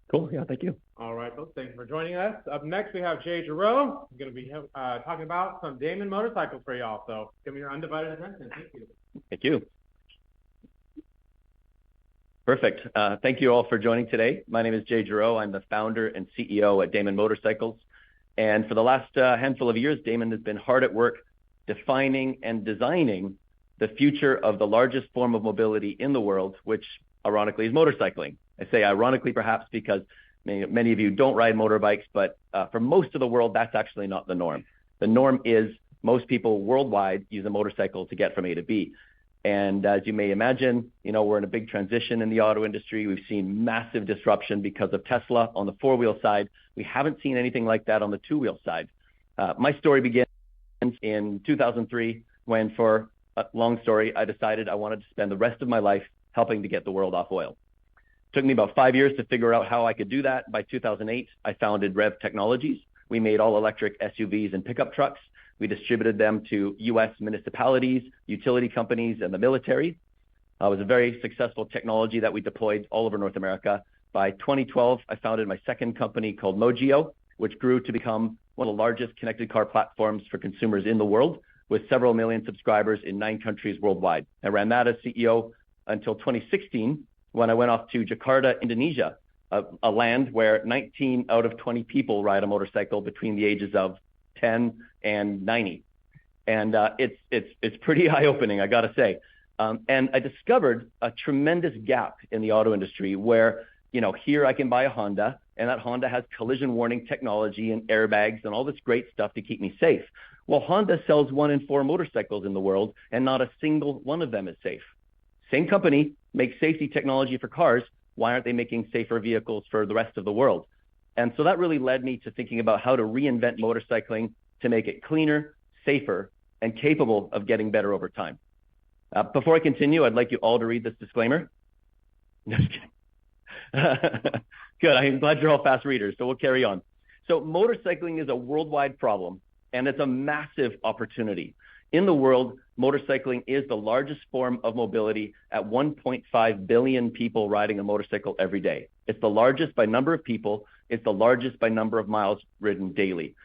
Cool. Yeah, thank you. All right, folks, thank you for joining us. Up next, we have Jay Giroux. He's going to be talking about some Damon motorcycles for y'all. So give me your undivided attention. Thank you. Thank you. Perfect. Thank you all for joining today. My name is Jay Giroux. I'm the founder and CEO at Damon Motorcycles. And for the last handful of years, Damon has been hard at work defining and designing the future of the largest form of mobility in the world, which ironically is motorcycling. I say ironically perhaps because many of you don't ride motorbikes, but for most of the world, that's actually not the norm. The norm is most people worldwide use a motorcycle to get from A to B. And as you may imagine, we're in a big transition in the auto industry. We've seen massive disruption because of Tesla on the four-wheel side. We haven't seen anything like that on the two-wheel side. My story begins in 2003 when, for a long story, I decided I wanted to spend the rest of my life helping to get the world off oil. It took me about 5 years to figure out how I could do that. By 2008, I founded Rev Technologies. We made all-electric SUVs and pickup trucks. We distributed them to U.S. municipalities, utility companies, and the military. It was a very successful technology that we deployed all over North America. By 2012, I founded my second company called Mogio, which grew to become one of the largest connected car platforms for consumers in the world, with several million subscribers in 9 countries worldwide. I ran that as CEO until 2016, when I went off to Jakarta, Indonesia, a land where 19 out of 20 people ride a motorcycle between the ages of 10 and 90. And it's pretty eye-opening, I gotta say. And I discovered a tremendous gap in the auto industry where, here I can buy a Honda, and that Honda has collision warning technology and airbags and all this great stuff to keep me safe. Well, Honda sells 1 in 4 motorcycles in the world, and not a single one of them is safe. Same company makes safety technology for cars. Why aren't they making safer vehicles for the rest of the world? And so that really led me to thinking about how to reinvent motorcycling to make it cleaner, safer, and capable of getting better over time. Before I continue, I'd like you all to read this disclaimer. No, just kidding. Good, I'm glad you're all fast readers, so we'll carry on. So motorcycling is a worldwide problem, and it's a massive opportunity. In the world, motorcycling is the largest form of mobility at 1.5 billion people riding a motorcycle every day. It's the largest by number of people. It's the largest by number of miles ridden daily.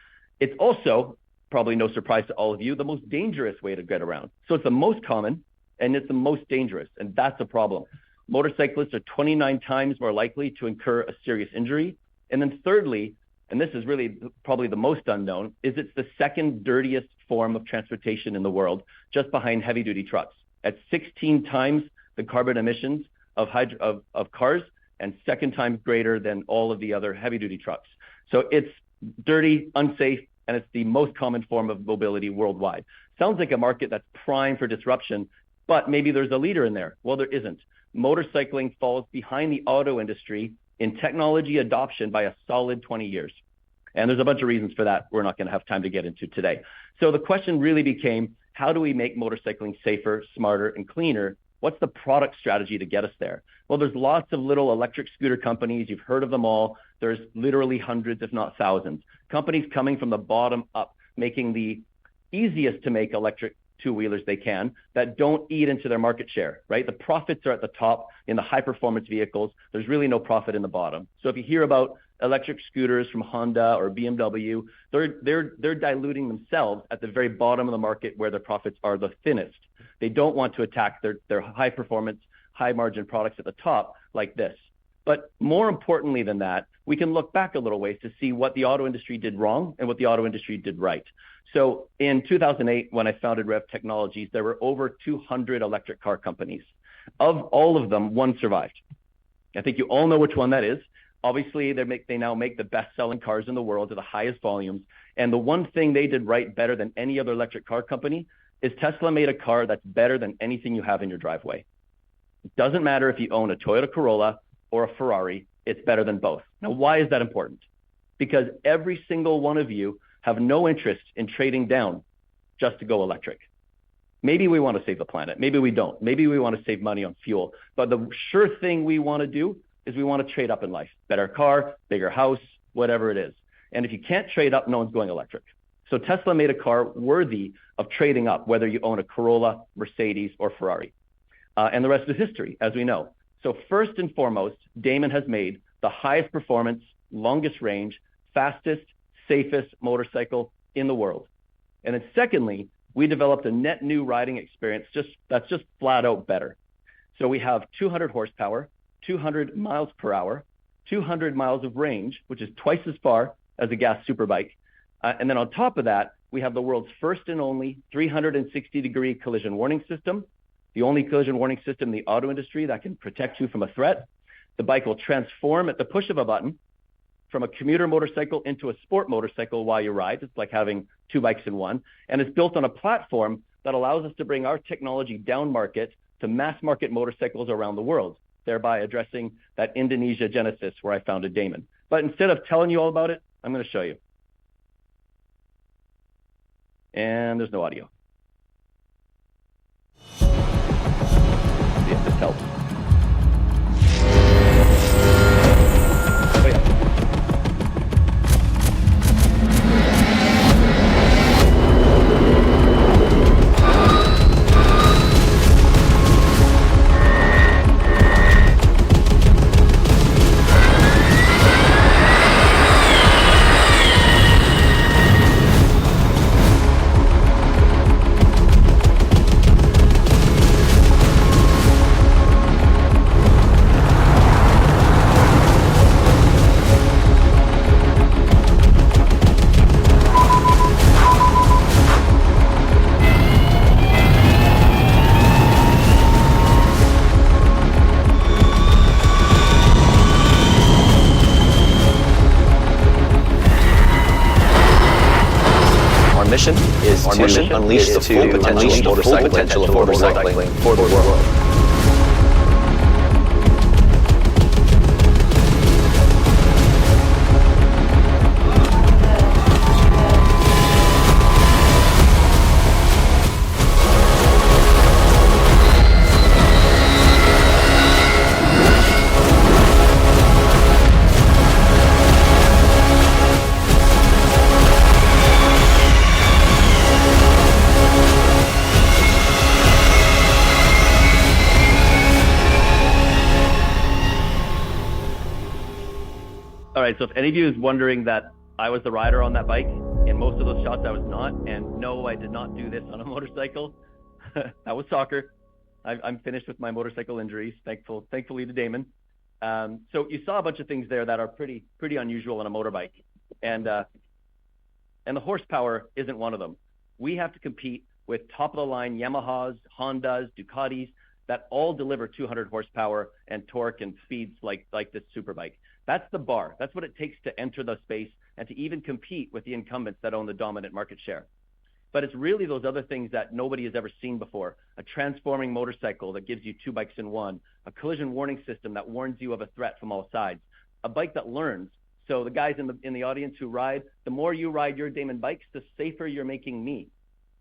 It's also, probably no surprise to all of you, the most dangerous way to get around. So it's the most common and it's the most dangerous, and that's a problem. Motorcyclists are 29 times more likely to incur a serious injury. And then thirdly, and this is really probably the most unknown, is it's the second dirtiest form of transportation in the world, just behind heavy-duty trucks. At 16 times the carbon emissions of cars, and 2nd time greater than all of the other heavy-duty trucks. So it's dirty, unsafe, and it's the most common form of mobility worldwide. Sounds like a market that's prime for disruption, but maybe there's a leader in there. Well, there isn't. Motorcycling falls behind the auto industry in technology adoption by a solid 20 years. And there's a bunch of reasons for that we're not going to have time to get into today. So the question really became, how do we make motorcycling safer, smarter, and cleaner? What's the product strategy to get us there? Well, there's lots of little electric scooter companies. You've heard of them all. There's literally hundreds, if not thousands. Companies coming from the bottom up, making the easiest to make electric two-wheelers they can that don't eat into their market share, right? The profits are at the top in the high-performance vehicles. There's really no profit in the bottom. So if you hear about electric scooters from Honda or BMW, they're diluting themselves at the very bottom of the market where their profits are the thinnest. They don't want to attack their high-performance, high-margin products at the top like this. But more importantly than that, we can look back a little ways to see what the auto industry did wrong and what the auto industry did right. So in 2008, when I founded Rev Technologies, there were over 200 electric car companies. Of all of them, one survived. I think you all know which one that is. Obviously, they now make the best-selling cars in the world to the highest volumes. And the one thing they did right better than any other electric car company is Tesla made a car that's better than anything you have in your driveway. It doesn't matter if you own a Toyota Corolla or a Ferrari, it's better than both. Now, why is that important? Because every single one of you have no interest in trading down just to go electric. Maybe we want to save the planet. Maybe we don't. Maybe we want to save money on fuel. But the sure thing we want to do is we want to trade up in life. Better car, bigger house, whatever it is. And if you can't trade up, no one's going electric. So Tesla made a car worthy of trading up, whether you own a Corolla, Mercedes, or Ferrari. And the rest is history, as we know. So first and foremost, Damon has made the highest performance, longest range, fastest, safest motorcycle in the world. And then secondly, we developed a net new riding experience that's just flat out better. So we have 200 horsepower, 200 miles per hour, 200 miles of range, which is twice as far as a gas superbike. And then on top of that, we have the world's first and only 360-degree collision warning system, the only collision warning system in the auto industry that can protect you from a threat. The bike will transform at the push of a button from a commuter motorcycle into a sport motorcycle while you ride. It's like having two bikes in one. And it's built on a platform that allows us to bring our technology down market to mass market motorcycles around the world, thereby addressing that Indonesia genesis where I founded Damon. But instead of telling you all about it, I'm going to show you. And there's no audio. See if this helps. Oh, yeah. Our mission is to unleash the full potential of motorcycling for the world. All right, so if any of you is wondering that I was the rider on that bike, in most of those shots I was not, and no, I did not do this on a motorcycle. That was soccer. I'm finished with my motorcycle injuries, thankfully to Damon. So you saw a bunch of things there that are pretty unusual on a motorbike, and the horsepower isn't one of them. We have to compete with top-of-the-line Yamahas, Hondas, Ducatis that all deliver 200 horsepower and torque and speeds like this superbike. That's the bar. That's what it takes to enter the space and to even compete with the incumbents that own the dominant market share. But it's really those other things that nobody has ever seen before. A transforming motorcycle that gives you two bikes in one, a collision warning system that warns you of a threat from all sides, a bike that learns. So the guys in the audience who ride, the more you ride your Damon bikes, the safer you're making me.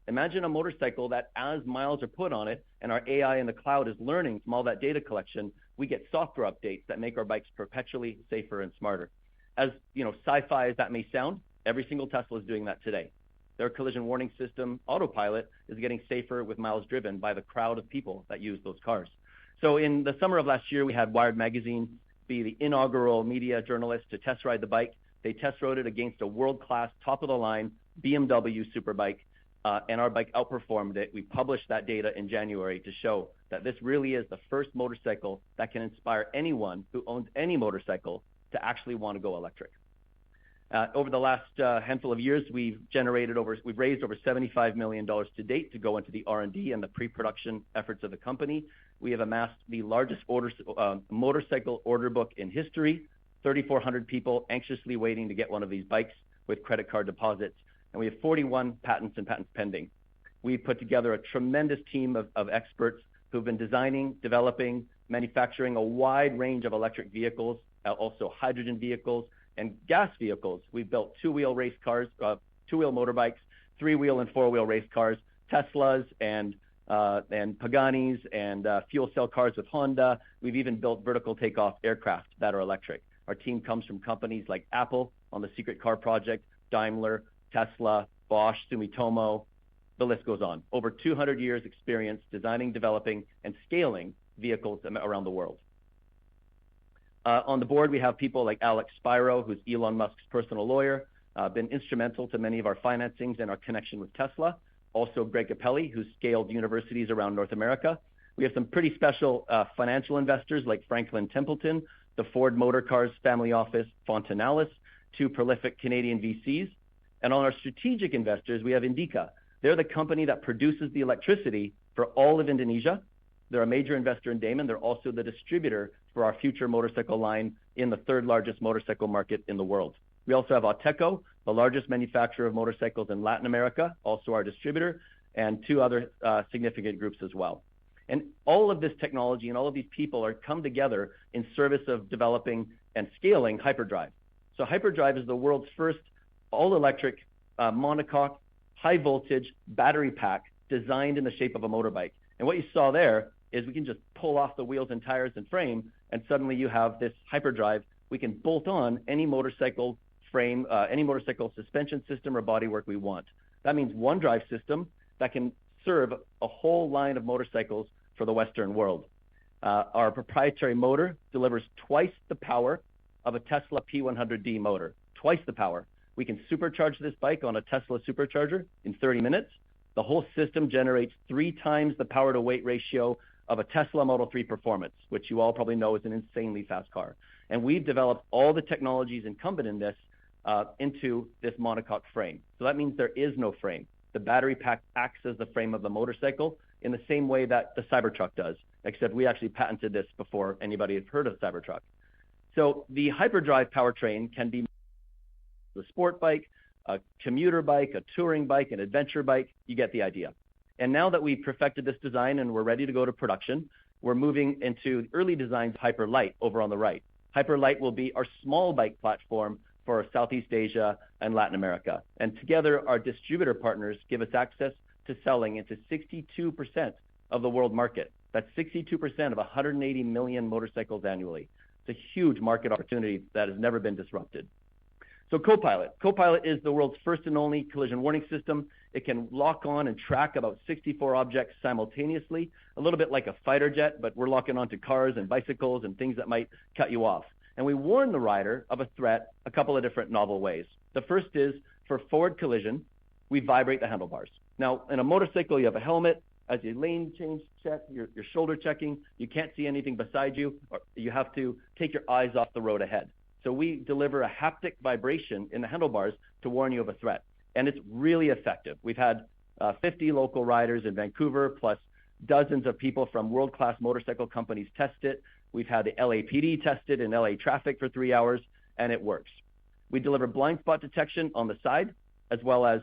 Imagine a motorcycle that as miles are put on it and our AI in the cloud is learning from all that data collection, we get software updates that make our bikes perpetually safer and smarter. As sci-fi as that may sound, every single Tesla is doing that today. Their collision warning system, autopilot, is getting safer with miles driven by the crowd of people that use those cars. So in the summer of last year, we had Wired Magazine be the inaugural media journalist to test ride the bike. They test rode it against a world-class, top-of-the-line BMW superbike. And our bike outperformed it. We published that data in January to show that this really is the first motorcycle that can inspire anyone who owns any motorcycle to actually want to go electric. Over the last handful of years, we've raised over $75 million to date to go into the R&D and the pre-production efforts of the company. We have amassed the largest motorcycle order book in history, 3,400 people anxiously waiting to get one of these bikes with credit card deposits. And we have 41 patents and patents pending. We put together a tremendous team of experts who've been designing, developing, manufacturing a wide range of electric vehicles, also hydrogen vehicles and gas vehicles. We've built two-wheel race cars, two-wheel motorbikes, three-wheel and four-wheel race cars, Teslas and Paganis and fuel cell cars with Honda. We've even built vertical takeoff aircraft that are electric. Our team comes from companies like Apple on the Secret Car Project, Daimler, Tesla, Bosch, Sumitomo, the list goes on. Over 200 years experience designing, developing, and scaling vehicles around the world. On the board, we have people like Alex Spiro, who's Elon Musk's personal lawyer, been instrumental to many of our financings and our connection with Tesla. Also, Greg Capelli, who's scaled universities around North America. We have some pretty special financial investors like Franklin Templeton, the Ford Motor Cars family office, Fontanalis, two prolific Canadian VCs. And on our strategic investors, we have Indica. They're the company that produces the electricity for all of Indonesia. They're a major investor in Damon. They're also the distributor for our future motorcycle line in the third largest motorcycle market in the world. We also have Auteco, the largest manufacturer of motorcycles in Latin America, also our distributor, and two other significant groups as well. And all of this technology and all of these people are come together in service of developing and scaling Hyperdrive. So Hyperdrive is the world's first all-electric monocoque, high-voltage battery pack designed in the shape of a motorbike. And what you saw there is we can just pull off the wheels and tires and frame, and suddenly you have this Hyperdrive. We can bolt on any motorcycle frame, any motorcycle suspension system or bodywork we want. That means one drive system that can serve a whole line of motorcycles for the Western world. Our proprietary motor delivers twice the power of a Tesla P100D motor, twice the power. We can supercharge this bike on a Tesla supercharger in 30 minutes. The whole system generates 3 times the power to weight ratio of a Tesla Model 3 Performance, which you all probably know is an insanely fast car. And we've developed all the technologies incumbent in this into this monocoque frame. So that means there is no frame. The battery pack acts as the frame of the motorcycle in the same way that the Cybertruck does, except we actually patented this before anybody had heard of Cybertruck. So the Hyperdrive powertrain can be a sport bike, a commuter bike, a touring bike, an adventure bike. You get the idea. And now that we've perfected this design and we're ready to go to production, we're moving into early designs Hyperlight over on the right. Hyperlight will be our small bike platform for Southeast Asia and Latin America. And together, our distributor partners give us access to selling into 62% of the world market. That's 62% of 180 million motorcycles annually. It's a huge market opportunity that has never been disrupted. So Copilot. Copilot is the world's first and only collision warning system. It can lock on and track about 64 objects simultaneously, a little bit like a fighter jet, but we're locking onto cars and bicycles and things that might cut you off. And we warn the rider of a threat a couple of different novel ways. The first is for forward collision, we vibrate the handlebars. Now, in a motorcycle, you have a helmet. As you lane change check, you're shoulder checking, you can't see anything beside you, or you have to take your eyes off the road ahead. So we deliver a haptic vibration in the handlebars to warn you of a threat. And it's really effective. We've had 50 local riders in Vancouver, plus dozens of people from world-class motorcycle companies test it. We've had the LAPD test it in LA traffic for 3 hours, and it works. We deliver blind spot detection on the side, as well as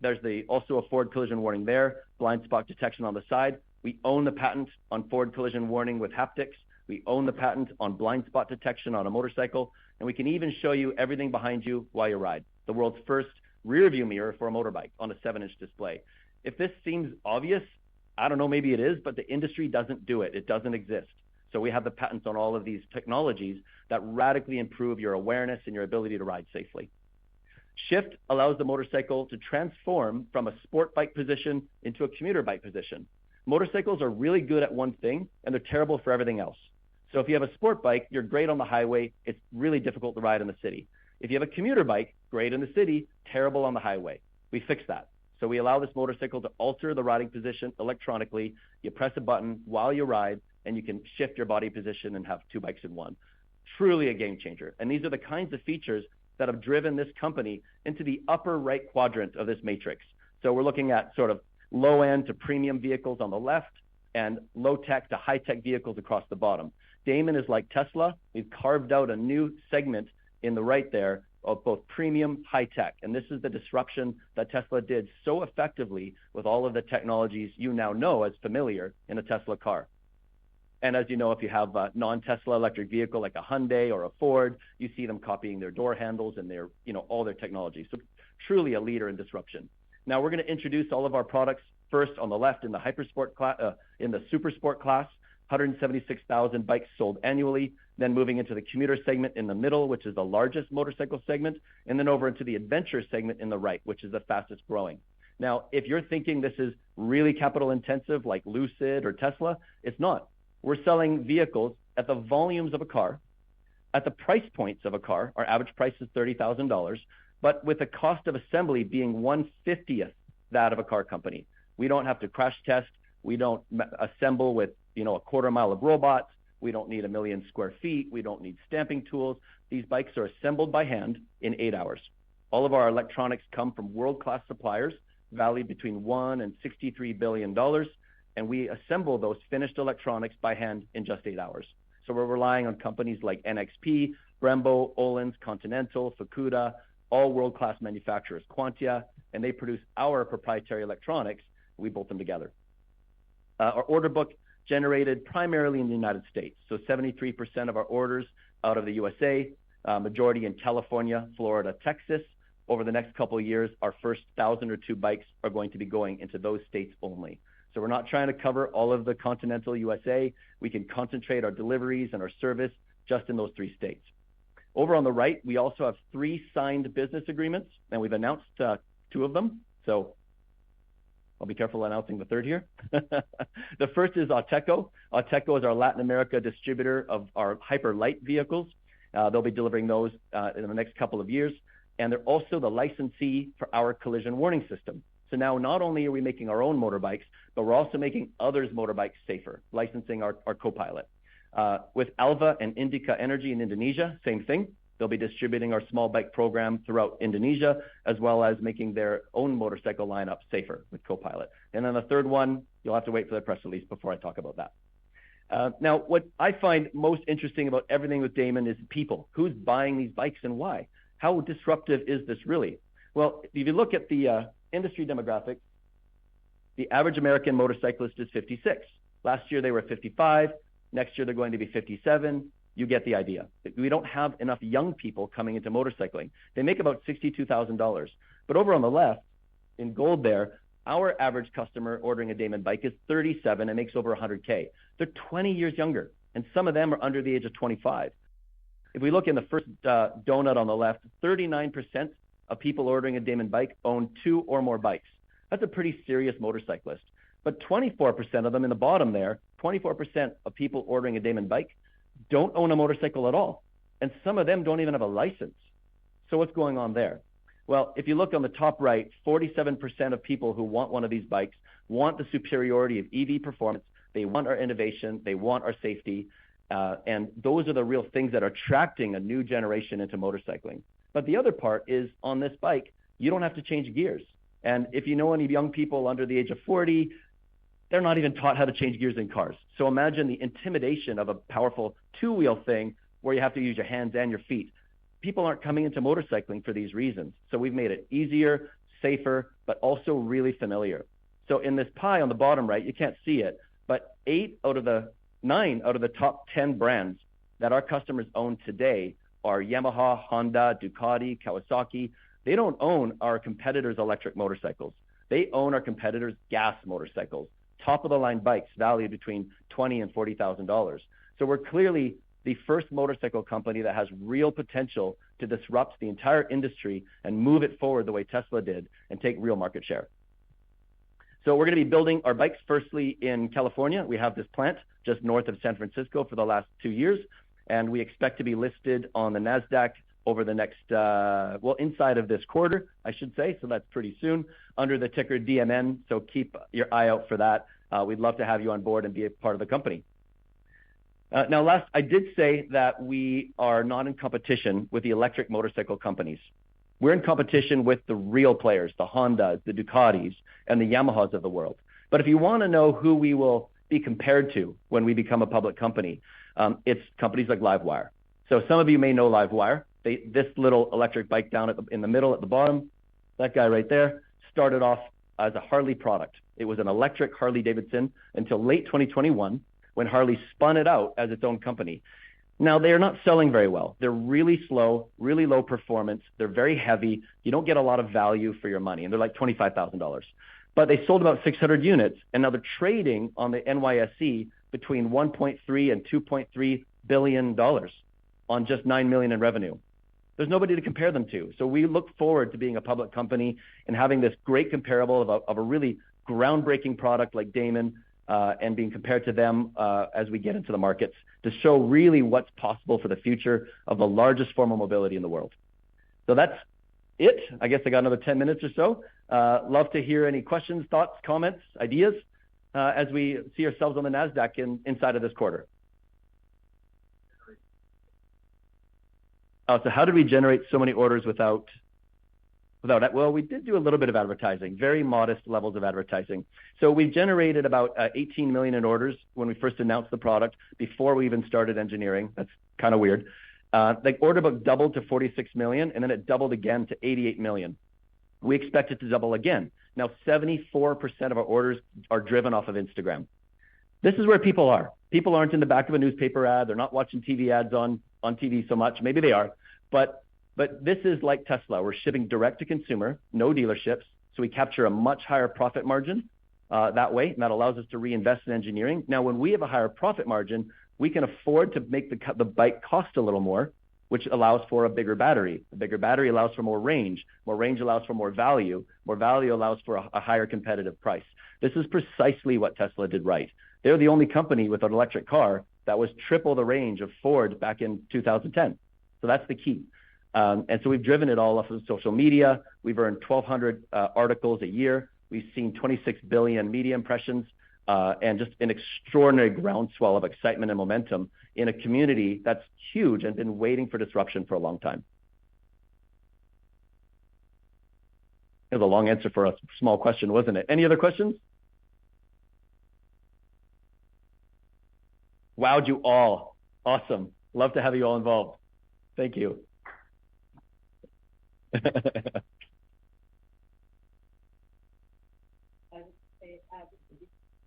there's also a forward collision warning there, blind spot detection on the side. We own the patent on forward collision warning with haptics. We own the patent on blind spot detection on a motorcycle, and we can even show you everything behind you while you ride. The world's first rear view mirror for a motorbike on a 7-inch display. If this seems obvious, I don't know, maybe it is, but the industry doesn't do it. It doesn't exist. So we have the patents on all of these technologies that radically improve your awareness and your ability to ride safely. Shift allows the motorcycle to transform from a sport bike position into a commuter bike position. Motorcycles are really good at one thing, and they're terrible for everything else. So if you have a sport bike, you're great on the highway. It's really difficult to ride in the city. If you have a commuter bike, great in the city, terrible on the highway. We fixed that. So we allow this motorcycle to alter the riding position electronically. You press a button while you ride, and you can shift your body position and have 2 bikes in one. Truly a game changer. And these are the kinds of features that have driven this company into the upper right quadrant of this matrix. So we're looking at sort of low-end to premium vehicles on the left and low-tech to high-tech vehicles across the bottom. Damon is like Tesla. We've carved out a new segment in the right there of both premium, high-tech. And this is the disruption that Tesla did so effectively with all of the technologies you now know as familiar in a Tesla car. And as you know, if you have a non-Tesla electric vehicle like a Hyundai or a Ford, you see them copying their door handles and their, all their technology. So truly a leader in disruption. Now we're going to introduce all of our products first on the left in the Hypersport class, in the Super Sport class, 176,000 bikes sold annually. Then moving into the commuter segment in the middle, which is the largest motorcycle segment, and then over into the adventure segment in the right, which is the fastest growing. Now, if you're thinking this is really capital intensive like Lucid or Tesla, it's not. We're selling vehicles at the volumes of a car, at the price points of a car. Our average price is $30,000, but with the cost of assembly being 1/50th that of a car company. We don't have to crash test. We don't assemble with, a 1/4 mile of robots. We don't need 1 million square feet. We don't need stamping tools. These bikes are assembled by hand in 8 hours. All of our electronics come from world-class suppliers, valued between $1 and $63 billion, and we assemble those finished electronics by hand in just 8 hours. So we're relying on companies like NXP, Brembo, Öhlins, Continental, Fukuda, all world-class manufacturers, Quantia, and they produce our proprietary electronics. We bolt them together. Our order book generated primarily in the United States. So 73% of our orders out of the USA, majority in California, Florida, Texas. Over the next couple of years, our first 1,000 or 2 bikes are going to be going into those states only. So we're not trying to cover all of the continental USA. We can concentrate our deliveries and our service just in those 3 states. Over on the right, we also have 3 signed business agreements, and we've announced 2 of them. So I'll be careful announcing the 3rd here. The first is Auteco. Auteco is our Latin America distributor of our hyper light vehicles. They'll be delivering those in the next couple of years. And they're also the licensee for our collision warning system. So now not only are we making our own motorbikes, but we're also making others' motorbikes safer, licensing our co-pilot. With Alva and Indica Energy in Indonesia, same thing. They'll be distributing our small bike program throughout Indonesia, as well as making their own motorcycle lineup safer with co-pilot. And then the 3rd one, you'll have to wait for the press release before I talk about that. Now, what I find most interesting about everything with Damon is people. Who's buying these bikes and why? How disruptive is this really? Well, if you look at the industry demographic, the average American motorcyclist is 56. Last year, they were 55. Next year, they're going to be 57. You get the idea. We don't have enough young people coming into motorcycling. They make about $62,000. But over on the left, in gold there, our average customer ordering a Damon bike is 37 and makes over 100K. They're 20 years younger, and some of them are under the age of 25. If we look in the first donut on the left, 39% of people ordering a Damon bike own 2 or more bikes. That's a pretty serious motorcyclist. But 24% of them in the bottom there, 24% of people ordering a Damon bike don't own a motorcycle at all. And some of them don't even have a license. So what's going on there? Well, if you look on the top right, 47% of people who want one of these bikes want the superiority of EV performance. They want our innovation. They want our safety. And those are the real things that are attracting a new generation into motorcycling. But the other part is on this bike, you don't have to change gears. And if you know any young people under the age of 40, they're not even taught how to change gears in cars. So imagine the intimidation of a powerful 2-wheel thing where you have to use your hands and your feet. People aren't coming into motorcycling for these reasons. So we've made it easier, safer, but also really familiar. So in this pie on the bottom right, you can't see it, but 9 out of the top 10 brands that our customers own today are Yamaha, Honda, Ducati, Kawasaki. They don't own our competitors' electric motorcycles. They own our competitors' gas motorcycles, top-of-the-line bikes valued between $20,000 and $40,000. So we're clearly the first motorcycle company that has real potential to disrupt the entire industry and move it forward the way Tesla did and take real market share. So we're going to be building our bikes firstly in California. We have this plant just north of San Francisco for the last 2 years, and we expect to be listed on the NASDAQ over the next, inside of this quarter, I should say. So that's pretty soon under the ticker DMN. So keep your eye out for that. We'd love to have you on board and be a part of the company. Now, last, I did say that we are not in competition with the electric motorcycle companies. We're in competition with the real players, the Hondas, the Ducatis, and the Yamahas of the world. But if you want to know who we will be compared to when we become a public company, it's companies like Livewire. So some of you may know Livewire. This little electric bike down in the middle at the bottom, that guy right there, started off as a Harley product. It was an electric Harley Davidson until late 2021 when Harley spun it out as its own company. Now, they're not selling very well. They're really slow, really low performance. They're very heavy. You don't get a lot of value for your money, and they're like $25,000. But they sold about 600 units, and now they're trading on the NYSE between $1.3 and $2.3 billion on just $9 million in revenue. There's nobody to compare them to. So we look forward to being a public company and having this great comparable of a really groundbreaking product like Damon and being compared to them as we get into the markets to show really what's possible for the future of the largest form of mobility in the world. So that's it. I guess I got another 10 minutes or so. Love to hear any questions, thoughts, comments, ideas as we see ourselves on the NASDAQ inside of this quarter. So how did we generate so many orders without it? Well, we did do a little bit of advertising, very modest levels of advertising. So we generated about 18 million in orders when we first announced the product before we even started engineering. That's kind of weird. The order book doubled to 46 million, and then it doubled again to 88 million. We expect it to double again. Now, 74% of our orders are driven off of Instagram. This is where people are. People aren't in the back of a newspaper ad. They're not watching TV ads on TV so much. Maybe they are, but this is like Tesla. We're shipping direct to consumer, no dealerships. So we capture a much higher profit margin that way, and that allows us to reinvest in engineering. Now, when we have a higher profit margin, we can afford to make the bike cost a little more, which allows for a bigger battery. A bigger battery allows for more range. More range allows for more value. More value allows for a higher competitive price. This is precisely what Tesla did right. They're the only company with an electric car that was triple the range of Ford back in 2010. So that's the key. And so we've driven it all off of social media. We've earned 1,200 articles a year. We've seen 26 billion media impressions and just an extraordinary groundswell of excitement and momentum in a community that's huge and been waiting for disruption for a long time. It was a long answer for a small question, wasn't it? Any other questions? Wowed you all. Awesome. Love to have you all involved. Thank you.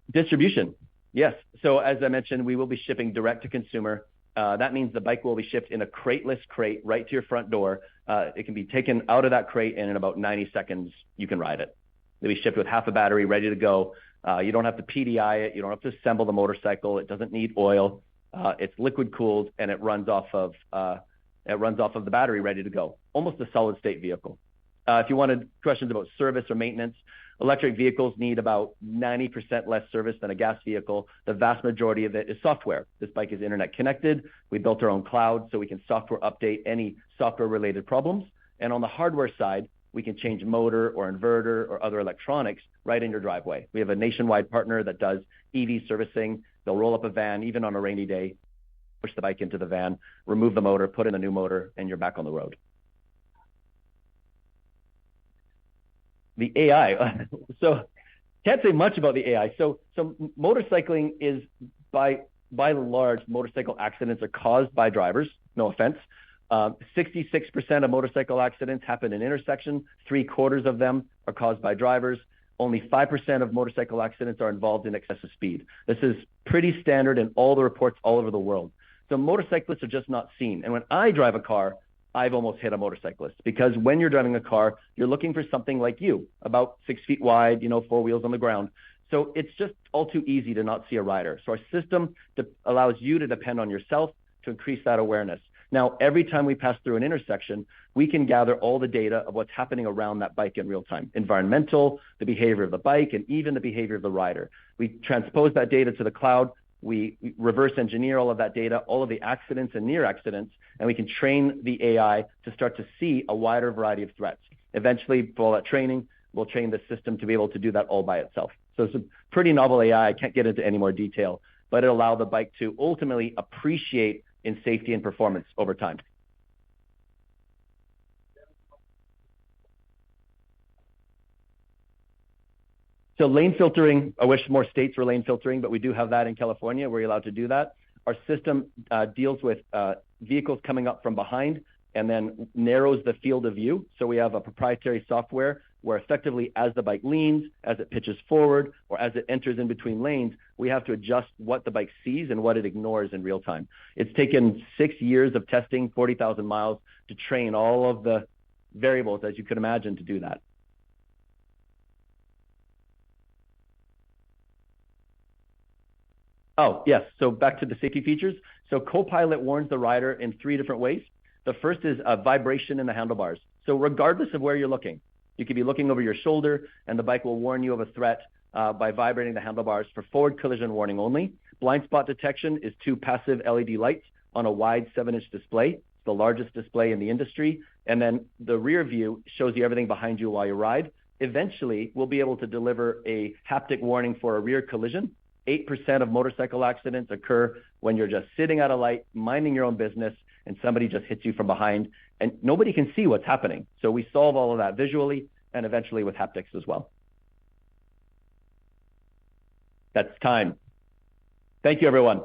Distribution. Yes. So as I mentioned, we will be shipping direct to consumer. That means the bike will be shipped in a crateless crate right to your front door. It can be taken out of that crate, and in about 90 seconds, you can ride it. It'll be shipped with half a battery, ready to go. You don't have to PDI it. You don't have to assemble the motorcycle. It doesn't need oil. It's liquid cooled, and it runs off of the battery, ready to go. Almost a solid state vehicle. If you wanted questions about service or maintenance, electric vehicles need about 90% less service than a gas vehicle. The vast majority of it is software. This bike is internet connected. We built our own cloud so we can software update any software related problems. And on the hardware side, we can change motor or inverter or other electronics right in your driveway. We have a nationwide partner that does EV servicing. They'll roll up a van, even on a rainy day, push the bike into the van, remove the motor, put in a new motor, and you're back on the road. The AI. So can't say much about the AI. So motorcycling is by and large, motorcycle accidents are caused by drivers. No offense. 66% of motorcycle accidents happen in intersections. 3/4 of them are caused by drivers. Only 5% of motorcycle accidents are involved in excessive speed. This is pretty standard in all the reports all over the world. So motorcyclists are just not seen. And when I drive a car, I've almost hit a motorcyclist, because when you're driving a car, you're looking for something like you, about 6 feet wide, 4 wheels on the ground. So it's just all too easy to not see a rider. So our system allows you to depend on yourself to increase that awareness. Now, every time we pass through an intersection, we can gather all the data of what's happening around that bike in real time. Environmental, the behavior of the bike, and even the behavior of the rider. We transpose that data to the cloud. We reverse engineer all of that data, all of the accidents and near accidents, and we can train the AI to start to see a wider variety of threats. Eventually, for all that training, we'll train the system to be able to do that all by itself. So it's a pretty novel AI. I can't get into any more detail, but it'll allow the bike to ultimately appreciate in safety and performance over time. So lane filtering, I wish more states were lane filtering, but we do have that in California. We're allowed to do that. Our system deals with vehicles coming up from behind and then narrows the field of view. So we have a proprietary software where effectively as the bike leans, as it pitches forward, or as it enters in between lanes, we have to adjust what the bike sees and what it ignores in real time. It's taken 6 years of testing, 40,000 miles to train all of the variables, as you could imagine, to do that. Oh, yes. So back to the safety features. So Copilot warns the rider in 3 different ways. The first is a vibration in the handlebars. So regardless of where you're looking, you could be looking over your shoulder and the bike will warn you of a threat. by vibrating the handlebars for forward collision warning only. Blind spot detection is 2 passive LED lights on a wide 7-inch display. It's the largest display in the industry. And then the rear view shows you everything behind you while you ride. Eventually, we'll be able to deliver a haptic warning for a rear collision. 8% of motorcycle accidents occur when you're just sitting at a light, minding your own business, and somebody just hits you from behind, and nobody can see what's happening. So we solve all of that visually and eventually with haptics as well. That's time. Thank you, everyone.